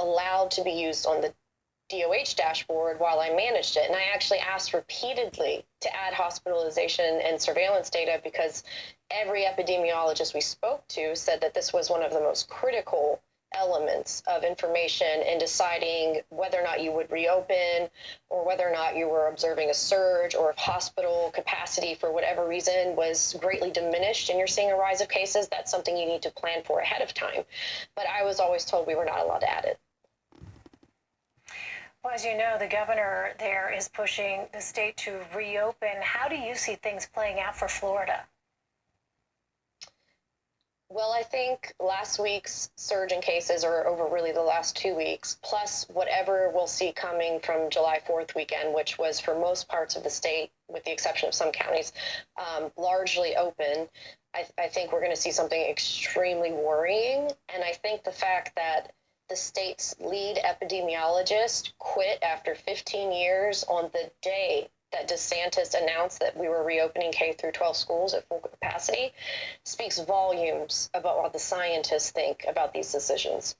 allowed to be used on the DOH dashboard while I managed it. And I actually asked repeatedly to add hospitalization and surveillance data because every epidemiologist we spoke to said that this was one of the most critical elements of information in deciding whether or not you would reopen or whether or not you were observing a surge, or if hospital capacity for whatever reason was greatly diminished and you're seeing a rise of cases. That's something you need to plan for ahead of time. But I was always told we were not allowed to add it. Well, as you know, the governor there is pushing the state to reopen. How do you see things playing out for Florida? Well, I think last week's surge in cases, or over really the last 2 weeks, plus whatever we'll see coming from July 4th weekend, which was for most parts of the state, with the exception of some counties, largely open, I think we're going to see something extremely worrying. And I think the fact that the state's lead epidemiologist quit after 15 years on the day that DeSantis announced that we were reopening K through 12 schools at full capacity speaks volumes about what the scientists think about these decisions.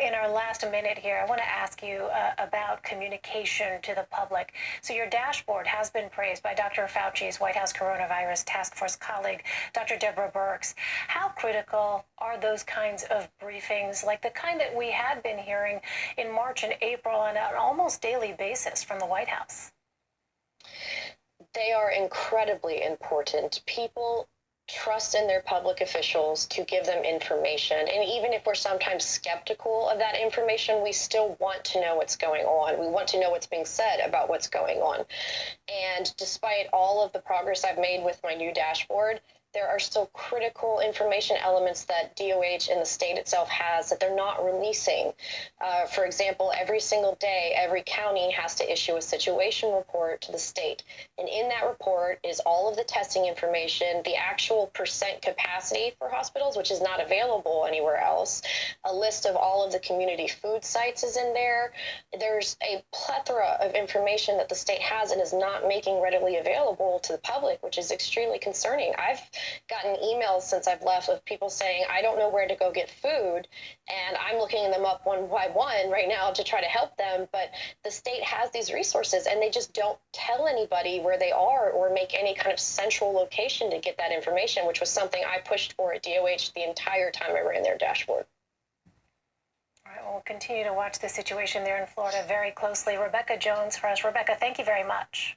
In our last minute here, I want to ask you about communication to the public. So your dashboard has been praised by Dr. Fauci's White House Coronavirus Task Force colleague, Dr. Deborah Birx. How critical are those kinds of briefings, like the kind that we had been hearing in March and April on an almost daily basis from the White House? They are incredibly important. People trust in their public officials to give them information. And even if we're sometimes skeptical of that information, we still want to know what's going on. We want to know what's being said about what's going on. And despite all of the progress I've made with my new dashboard, there are still critical information elements that DOH and the state itself has that they're not releasing. For example, every single day, every county has to issue a situation report to the state. And in that report is all of the testing information, the actual percent capacity for hospitals, which is not available anywhere else. A list of all of the community food sites is in there. There's a plethora of information that the state has and is not making readily available to the public, which is extremely concerning. I've gotten emails since I've left of people saying, I don't know where to go get food, and I'm looking them up one by one right now to try to help them, but the state has these resources and they just don't tell anybody where they are or make any kind of central location to get that information, which was something I pushed for at DOH the entire time I ran their dashboard. All right, we'll continue to watch the situation there in Florida very closely. Rebecca Jones for us. Rebecca, thank you very much.